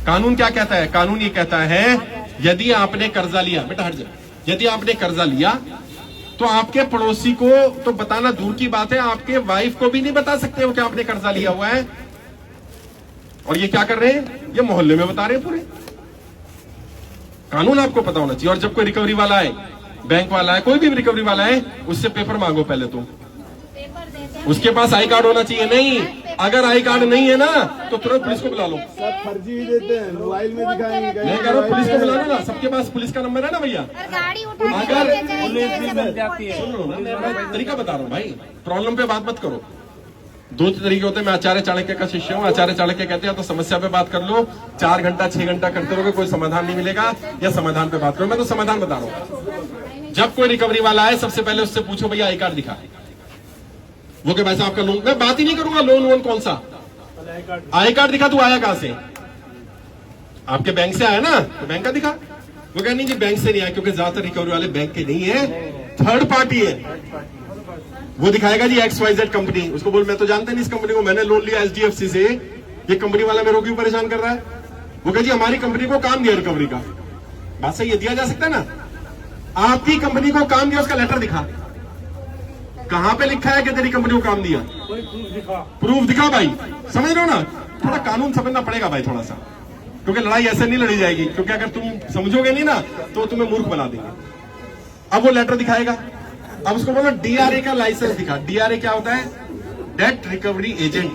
कानून क्या कहता है? कानून ये कहता है यदि आपने कर्जा लिया, बेटा हट जा, यदि आपने कर्जा लिया तो आपके पड़ोसी को तो बताना दूर की बात है, आपके वाइफ को भी नहीं बता सकते हो कि आपने कर्जा लिया हुआ है। और ये क्या कर रहे हैं? ये मोहल्ले में बता रहे हैं पूरे। कानून आपको पता होना चाहिए। और जब कोई रिकवरी वाला है, बैंक वाला है, कोई भी रिकवरी वाला है, उससे पेपर मांगो पहले तो। उसके पास आई कार्ड होना चाहिए। नहीं, अगर आई कार्ड नहीं है ना तो तुरंत पुलिस को बुला लो। सब फर्जी ही देते हैं, मोबाइल में दिखाएंगे। मैं कह रहा हूँ पुलिस को बुला लो ना, सबके पास पुलिस का नंबर है ना भैया। अगर सुनो ना, मैं तरीका बता रहा हूँ भाई, प्रॉब्लम पे बात मत करो। दो तरीके होते हैं। मैं आचार्य चाणक्य का शिष्य हूँ। आचार्य चाणक्य कहते हैं तो समस्या पे बात कर लो, 4 घंटा 6 घंटा करते रहोगे कोई समाधान नहीं मिलेगा, या समाधान पे बात करो। मैं तो समाधान बता रहा हूँ। जब कोई रिकवरी वाला आए सबसे पहले उससे पूछो भैया आई कार्ड दिखा। वो कि वैसा आपका लोन, मैं बात ही नहीं करूंगा लोन वोन कौन सा, आई कार्ड दिखा। तू आया कहां से? आपके बैंक से आया ना, तो बैंक का दिखा। वो कह नहीं जी बैंक से नहीं आया, क्योंकि ज्यादातर रिकवरी वाले बैंक के नहीं है, थर्ड पार्टी है। वो दिखाएगा जी XYZ कंपनी। उसको बोल मैं तो जानता नहीं इस कंपनी को, मैंने लोन लिया HDFC से, ये कंपनी वाला मेरे को क्यों परेशान कर रहा है? वो कह जी हमारी कंपनी को काम दिया रिकवरी का। बात सही है, दिया जा सकता है ना। आपकी कंपनी को काम दिया, उसका लेटर दिखा। कहां पे लिखा है कि तेरी कंपनी को काम दिया? प्रूफ दिखा भाई। समझ रहे हो ना? थोड़ा कानून समझना पड़ेगा भाई थोड़ा सा, क्योंकि लड़ाई ऐसे नहीं लड़ी जाएगी। क्योंकि अगर तुम समझोगे नहीं ना तो तुम्हें मूर्ख बना देंगे। अब वो लेटर दिखाएगा। अब उसको बोलो DRA का लाइसेंस दिखा। DRA क्या होता है? Date recovery agent.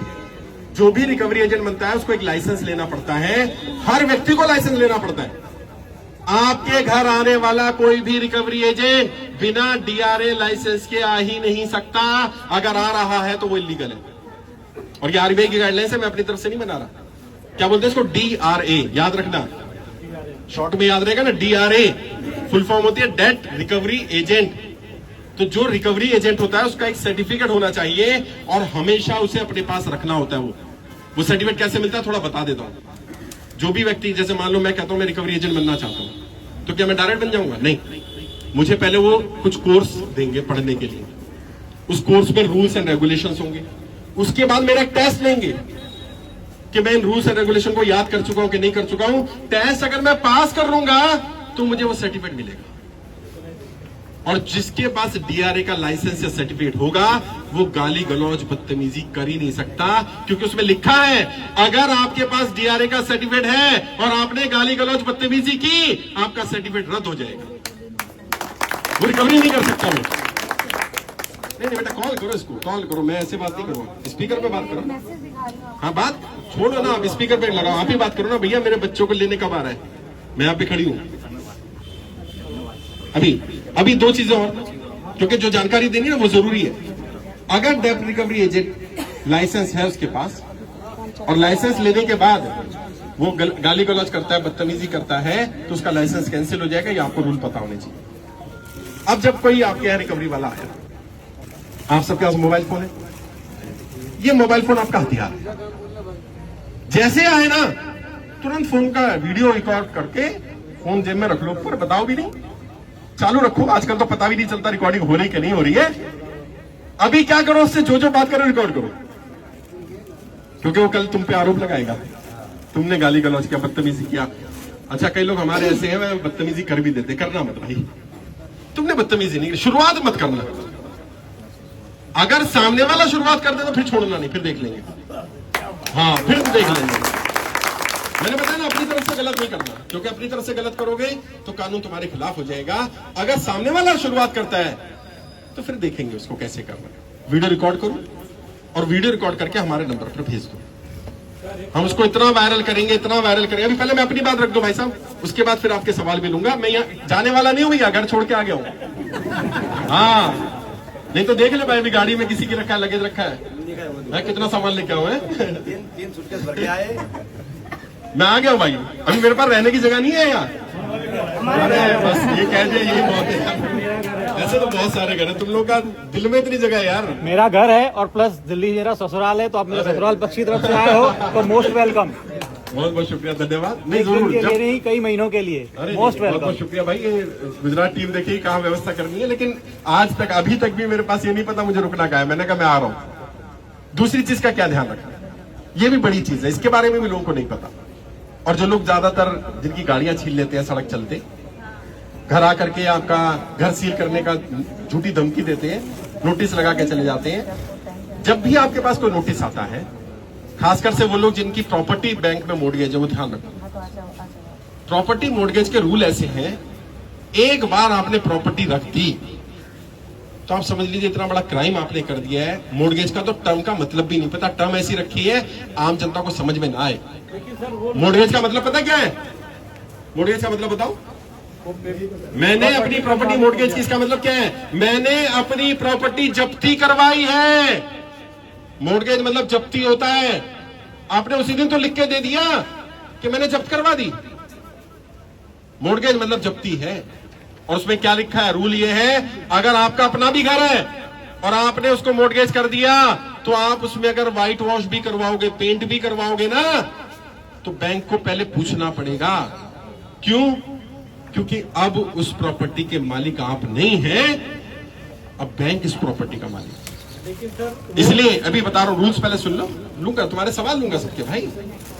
जो भी रिकवरी एजेंट बनता है उसको एक लाइसेंस लेना पड़ता है। हर व्यक्ति को लाइसेंस लेना पड़ता है। आपके घर आने वाला कोई भी रिकवरी एजेंट बिना DRA लाइसेंस के आ ही नहीं सकता। अगर आ रहा है तो वो इलीगल है। और ये RBI की गाइडलाइंस है, मैं अपनी तरफ से नहीं बना रहा। क्या बोलते हैं इसको? DRA, याद रखना, शॉर्ट में याद रहेगा ना। DRA फुल फॉर्म होती है डेट रिकवरी एजेंट। तो जो रिकवरी एजेंट होता है उसका एक सर्टिफिकेट होना चाहिए और हमेशा उसे अपने पास रखना होता है। वो सर्टिफिकेट कैसे मिलता है थोड़ा बता देता हूं। जो भी व्यक्ति, जैसे मान लो मैं कहता हूं मैं रिकवरी एजेंट बनना चाहता हूं, तो क्या मैं डायरेक्ट बन जाऊंगा? नहीं, मुझे पहले वो कुछ कोर्स देंगे पढ़ने के लिए। उस कोर्स में रूल्स एंड रेगुलेशंस होंगे। उसके बाद मेरा एक टेस्ट लेंगे कि मैं इन रूल्स एंड रेगुलेशन को याद कर चुका हूं कि नहीं कर चुका हूं। टेस्ट अगर मैं पास कर लूंगा तो मुझे वो सर्टिफिकेट मिलेगा। और जिसके पास DRA का लाइसेंस या सर्टिफिकेट होगा वो गाली गलौज बदतमीजी कर ही नहीं सकता, क्योंकि उसमें लिखा है अगर आपके पास DRA का सर्टिफिकेट है और आपने गाली गलौज बदतमीजी की, आपका सर्टिफिकेट रद्द हो जाएगा। वो रिकवरी नहीं कर सकता। मैं नहीं बेटा, कॉल करो इसको, कॉल करो। मैं ऐसे बात नहीं करूंगा, स्पीकर पे बात करो। हाँ बात छोड़ो ना, आप स्पीकर पे लगाओ, आप ही बात करो ना। भैया मेरे बच्चों को लेने कब आ रहा है? मैं यहाँ पे खड़ी हूँ। अभी 2 चीजें और, क्योंकि जो जानकारी देनी है वो जरूरी है। अगर डेट रिकवरी एजेंट लाइसेंस है उसके पास, और लाइसेंस लेने के बाद वो गाली गलौज करता है, बदतमीजी करता है, तो उसका लाइसेंस कैंसिल हो जाएगा। ये आपको रूल पता होने चाहिए। अब जब कोई आपके यहाँ रिकवरी वाला आया, आप सबके पास मोबाइल फोन है, ये मोबाइल फोन आपका हथियार है। जैसे आए ना तुरंत फोन का वीडियो रिकॉर्ड करके फोन जेब में रख लो, ऊपर बताओ भी नहीं, चालू रखो। आजकल तो पता भी नहीं चलता रिकॉर्डिंग हो रही कि नहीं हो रही है। अभी क्या करो, उससे जो बात करो रिकॉर्ड करो, क्योंकि वो कल तुम पे आरोप लगाएगा तुमने गाली गलौज किया, बदतमीजी किया। अच्छा कई लोग हमारे ऐसे हैं वह बदतमीजी कर भी देते। करना मत भाई, तुमने बदतमीजी नहीं, शुरुआत मत करना। अगर सामने वाला शुरुआत कर दे तो फिर छोड़ना नहीं, फिर देख लेंगे। हाँ फिर देख लेंगे। मैंने बताया ना, अपनी तरफ से गलत नहीं करना, क्योंकि अपनी तरफ से गलत करोगे तो कानून तुम्हारे खिलाफ हो जाएगा। अगर सामने वाला शुरुआत करता है तो फिर देखेंगे उसको कैसे करना है। वीडियो रिकॉर्ड करो और वीडियो रिकॉर्ड करके हमारे नंबर पर भेज दो। हम उसको इतना वायरल करेंगे, इतना वायरल करेंगे। अभी पहले मैं अपनी बात रख दूं भाई साहब, उसके बाद फिर आपके सवाल भी लूंगा। मैं यहाँ जाने वाला नहीं हूं भैया, घर छोड़ के आ गया हूं। हाँ नहीं तो देख ले भाई, अभी गाड़ी में किसी की रखा है, लगेज रखा है। मैं कितना सामान लेके आऊं है? 3 सूटकेस भर के आए। मैं आ गया हूं भाई, अभी मेरे पास रहने की जगह नहीं है यहाँ। अरे बस ये कह दिया, यही बहुत है। ऐसे तो बहुत सारे घर है, तुम लोग का दिल में इतनी जगह है यार। मेरा घर है और प्लस दिल्ली मेरा ससुराल है, तो आप मेरे ससुराल पक्ष की तरफ से आए हो तो मोस्ट वेलकम। बहुत बहुत शुक्रिया, धन्यवाद। नहीं जरूर ले रही कई महीनों के लिए, मोस्ट वेलकम। बहुत शुक्रिया भाई। ये गुजरात टीम देखिए कहाँ व्यवस्था करनी है, लेकिन आज तक अभी तक भी मेरे पास ये नहीं पता मुझे रुकना कहाँ है। मैंने कहा मैं आ रहा हूँ। दूसरी चीज का क्या ध्यान रखना, ये भी बड़ी चीज है, इसके बारे में भी लोगों को नहीं पता। और जो लोग ज्यादातर जिनकी गाड़ियां छीन लेते हैं सड़क चलते, घर आकर के आपका घर सील करने का झूठी धमकी देते हैं, नोटिस लगा के चले जाते हैं। जब भी आपके पास कोई नोटिस आता है, खासकर से वो लोग जिनकी प्रॉपर्टी बैंक में मोर्टगेज है, वो ध्यान रखो। प्रॉपर्टी मोर्टगेज के रूल ऐसे हैं, एक बार आपने प्रॉपर्टी रख दी तो आप समझ लीजिए इतना बड़ा क्राइम आपने कर दिया है। मोर्टगेज का तो टर्म का मतलब भी नहीं पता, टर्म ऐसी रखी है आम जनता को समझ में ना आए। मोर्टगेज का मतलब पता क्या है? मोर्टगेज का मतलब बताओ। मैंने अपनी प्रॉपर्टी मोर्टगेज की, इसका मतलब क्या है? मैंने अपनी प्रॉपर्टी जब्ती करवाई है। मोर्टगेज मतलब जब्ती होता है। आपने उसी दिन तो लिख के दे दिया कि मैंने जब्त करवा दी। मोर्टगेज मतलब जब्ती है। और उसमें क्या लिखा है? रूल ये है, अगर आपका अपना भी घर है और आपने उसको मोर्टगेज कर दिया तो आप उसमें अगर व्हाइट वॉश भी करवाओगे, पेंट भी करवाओगे ना, तो बैंक को पहले पूछना पड़ेगा। क्यों? क्योंकि अब उस प्रॉपर्टी के मालिक आप नहीं हैं, अब बैंक इस प्रॉपर्टी का मालिक। इसलिए अभी बता रहा हूं, रूल्स पहले सुन लो, लूंगा तुम्हारे सवाल लूंगा सबके भाई।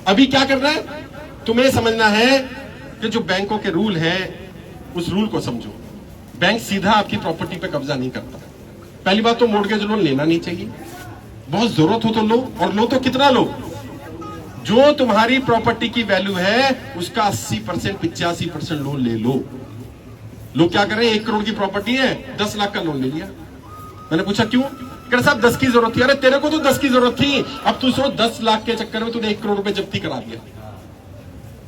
अभी क्या करना है तुम्हें समझना है कि जो बैंकों के रूल है उस रूल को समझो। बैंक सीधा आपकी प्रॉपर्टी पे कब्जा नहीं करता। पहली बात तो मोर्टगेज लोन लेना नहीं चाहिए, बहुत जरूरत हो तो लो, और लो तो कितना लो? जो तुम्हारी प्रॉपर्टी की वैल्यू है उसका 80% 85% लोन ले लो। लोग क्या करें, 1 करोड़ की प्रॉपर्टी है, 10 लाख का लोन ले लिया। मैंने पूछा क्यों? कह साहब 10 की जरूरत थी। अरे तेरे को तो 10 की जरूरत थी, अब तू सोच 10 लाख के चक्कर में तूने 1 करोड़ रुपए जब्ती करा दिया।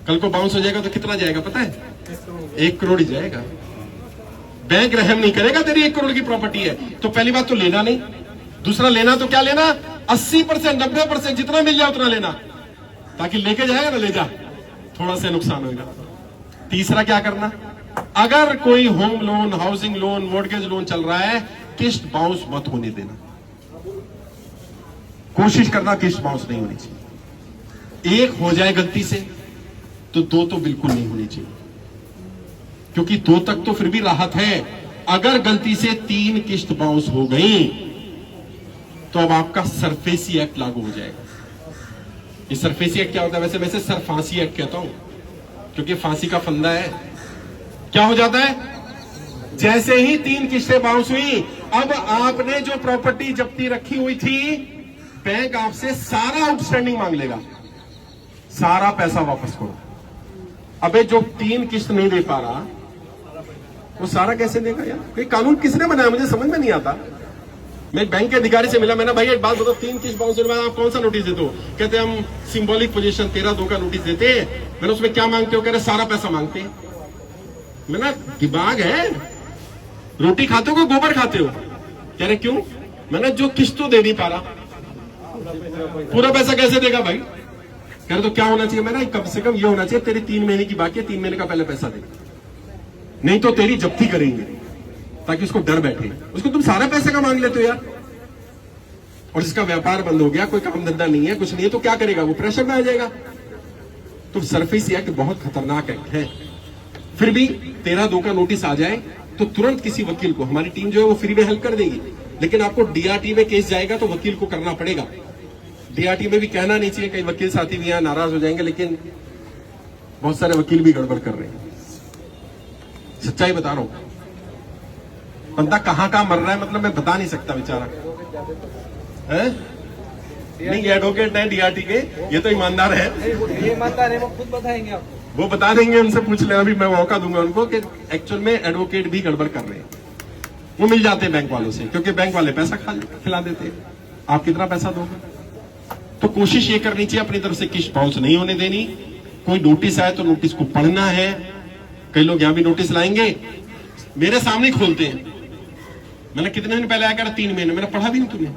कल को बाउंस हो जाएगा तो कितना जाएगा पता है? 1 करोड़ ही जाएगा। बैंक रहम नहीं करेगा, तेरी 1 करोड़ की प्रॉपर्टी है। तो पहली बात तो लेना नहीं। दूसरा, लेना तो क्या लेना? 80% 90% जितना मिल जाए उतना लेना, ताकि लेके जाएगा ना ले जा, थोड़ा सा नुकसान होगा। तीसरा क्या करना, अगर कोई home loan, housing loan, mortgage loan चल रहा है, किस्त बाउंस मत होने देना। कोशिश करना किस्त बाउंस नहीं होनी चाहिए। 1 हो जाए गलती से तो 2 तो बिल्कुल नहीं होनी चाहिए, क्योंकि 2 तक तो फिर भी राहत है। अगर गलती से 3 किस्त बाउंस हो गई तो अब आपका सरफेसी एक्ट लागू हो जाएगा। ये सरफेसी एक्ट क्या होता है? वैसे सरफांसी एक्ट कहता हूं, क्योंकि फांसी का फंदा है। क्या हो जाता है? जैसे ही 3 किस्तें बाउंस हुई, अब आपने जो प्रॉपर्टी जब्ती रखी हुई थी, बैंक आपसे सारा आउटस्टैंडिंग मांग लेगा, सारा पैसा वापस करो। अबे जो 3 किस्त नहीं दे पा रहा वो सारा कैसे देगा यार? ये कानून किसने बनाया मुझे समझ में नहीं आता। मैं एक बैंक के अधिकारी से मिला, मैंने भाई एक बात बताओ, 3 किस्त बाउंस होने के बाद आप कौन सा नोटिस देते हो? कहते हम सिंबॉलिक पोजीशन 13(2) का नोटिस देते हैं। मैंने उसमें क्या मांगते हो? कह रहे सारा पैसा मांगते हैं। मैंने दिमाग है, रोटी खाते हो कि गोबर खाते हो? कह रहे क्यों? मैंने जो किस्त तो दे नहीं पा रहा, पूरा पैसा कैसे देगा भाई? कह रहे तो क्या होना चाहिए? मैंने कम से कम ये होना चाहिए, तेरी 3 महीने की बाकी है, 3 महीने का पहले पैसा दे, नहीं तो तेरी जब्ती करेंगे, ताकि उसको डर बैठे। उसको तुम सारा पैसे का मांग लेते हो यार, और जिसका व्यापार बंद हो गया, कोई काम धंधा नहीं है, कुछ नहीं है, तो क्या करेगा? वो प्रेशर में आ जाएगा। तो सरफेसी एक्ट बहुत खतरनाक एक्ट है। फिर भी 13(2) का नोटिस आ जाए तो तुरंत किसी वकील को, हमारी टीम जो है वो फ्री में हेल्प कर देगी, लेकिन आपको डीआरटी में केस जाएगा तो वकील को करना पड़ेगा। डीआरटी में भी कहना नहीं चाहिए, कई वकील साथी भी यहां नाराज हो जाएंगे, लेकिन बहुत सारे वकील भी गड़बड़ कर रहे हैं। सच्चाई बता रहा हूं। बंदा कहां मर रहा है, मतलब मैं बता नहीं सकता बेचारा है? नहीं, एडवोकेट है डीआरटी के, ये तो ईमानदार है। ये ईमानदार है, वो खुद बताएंगे आपको। वो बता देंगे, उनसे पूछ लेना, अभी मैं मौका दूंगा उनको कि एक्चुअल में एडवोकेट भी गड़बड़ कर रहे हैं। वो मिल जाते हैं बैंक वालों से, क्योंकि बैंक वाले पैसा खिला देते हैं। आप कितना पैसा दोगे? तो कोशिश ये करनी चाहिए अपनी तरफ से किस्त बाउंस नहीं होने देनी। कोई नोटिस आए तो नोटिस को पढ़ना है। कई लोग यहां भी नोटिस लाएंगे, मेरे सामने खोलते हैं। मैंने कितने दिन पहले आया कर 3 महीने, मैंने पढ़ा भी नहीं तुमने?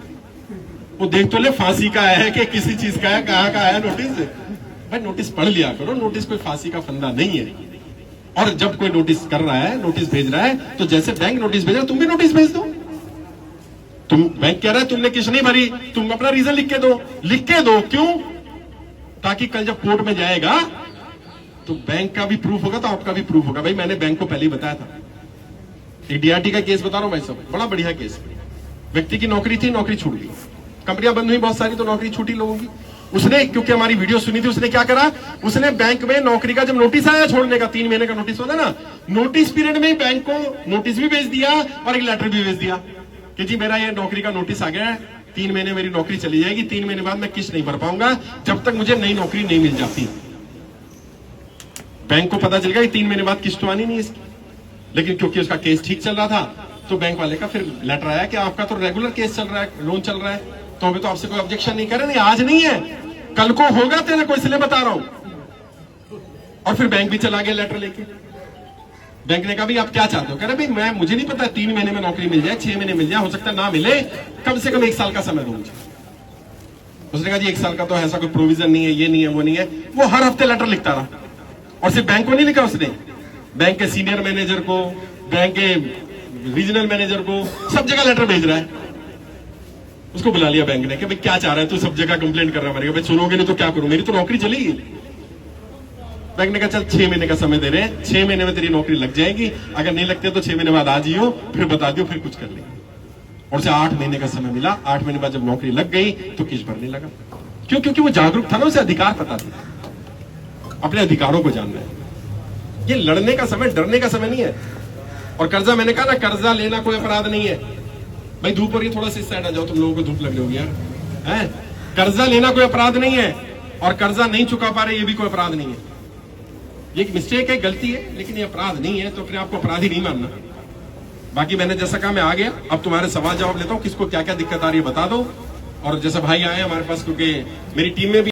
वो देख तो ले फांसी का है कि किसी चीज का है, कहां का है नोटिस? भाई नोटिस पढ़ लिया करो, नोटिस कोई फांसी का फंदा नहीं है। और जब कोई नोटिस कर रहा है, नोटिस भेज रहा है, तो जैसे बैंक नोटिस भेज रहा है तुम भी नोटिस भेज दो। तुम, बैंक कह रहा है तुमने किस्त नहीं भरी, तुम अपना रीजन लिख के दो। लिख के दो, क्यों? ताकि कल जब कोर्ट में जाएगा तो बैंक का भी प्रूफ होगा तो आपका भी प्रूफ होगा। भाई मैंने बैंक को पहले ही बताया था। एक डीआरटी का केस बता रहा हूं भाई साहब, बड़ा बढ़िया केस। व्यक्ति की नौकरी थी, नौकरी छूट गई, कंपनियां बंद हुई बहुत सारी, तो नौकरी छूटी लोगों की। उसने, क्योंकि हमारी वीडियो सुनी थी, उसने क्या करा, उसने बैंक में नौकरी का जब नोटिस आया छोड़ने का, 3 महीने का नोटिस होता ना, नोटिस पीरियड में ही बैंक को नोटिस भी भेज दिया और एक लेटर भी भेज दिया कि जी मेरा ये नौकरी का नोटिस आ गया है, 3 महीने मेरी नौकरी चली जाएगी, 3 महीने बाद मैं किस्त नहीं भर पाऊंगा जब तक मुझे नई नौकरी नहीं मिल जाती। बैंक को पता चल गया कि 3 महीने बाद किस्त तो आनी नहीं इसकी, लेकिन क्योंकि उसका केस ठीक चल रहा था तो बैंक वाले का फिर लेटर आया कि आपका तो रेगुलर केस चल रहा है, लोन चल रहा है, तो अभी तो आपसे कोई ऑब्जेक्शन नहीं करे, नहीं आज नहीं है, कल को होगा तेरे को, इसलिए बता रहा हूं। और फिर बैंक भी चला गया लेटर लेके। बैंक ने कहा भाई आप क्या चाहते हो, कह रहे भाई मुझे नहीं पता, 3 महीने में नौकरी मिल जाए, 6 महीने मिल जाए, हो सकता है ना मिले, कम से कम 1 साल का समय दो मुझे। उसने कहा जी 1 साल का तो ऐसा कोई प्रोविजन नहीं है, ये नहीं है, वो नहीं है। वो हर हफ्ते लेटर लिखता रहा, और सिर्फ बैंक को नहीं लिखा उसने, बैंक के सीनियर मैनेजर को, बैंक के रीजनल मैनेजर को, सब जगह लेटर भेज रहा है। उसको बुला लिया बैंक ने कि भाई क्या चाह रहा है तू, सब जगह कंप्लेंट कर रहा है, भाई सुनोगे नहीं तो क्या करूं, मेरी तो नौकरी चलेगी। बैंक ने कहा चल 6 महीने का समय दे रहे हैं, 6 महीने में तेरी नौकरी लग जाएगी, अगर नहीं लगती तो 6 महीने बाद आ जाइयो, फिर बता दियो, फिर कुछ कर लेंगे। और उसे 8 महीने का समय मिला। 8 महीने बाद जब नौकरी लग गई तो किस्त भरने लगा। क्यों? क्योंकि वो जागरूक था ना, उसे अधिकार पता था, अपने अधिकारों को जानना है। ये लड़ने का समय, डरने का समय नहीं है। और कर्जा, मैंने कहा ना, कर्जा लेना कोई अपराध नहीं है भाई। धूप हो रही है, थोड़ा सा इस साइड आ जाओ, तुम लोगों को धूप लग रही होगी यार, है? कर्जा लेना कोई अपराध नहीं है, और कर्जा नहीं चुका पा रहे ये भी कोई अपराध नहीं है। ये एक मिस्टेक है, गलती है, लेकिन ये अपराध नहीं है, तो फिर आपको अपराधी नहीं मानना। बाकी मैंने जैसा कहा मैं आ गया, अब तुम्हारे सवाल जवाब लेता हूं, किसको क्या क्या दिक्कत आ रही है बता दो। और जैसे भाई आए हमारे पास, क्योंकि मेरी टीम में भी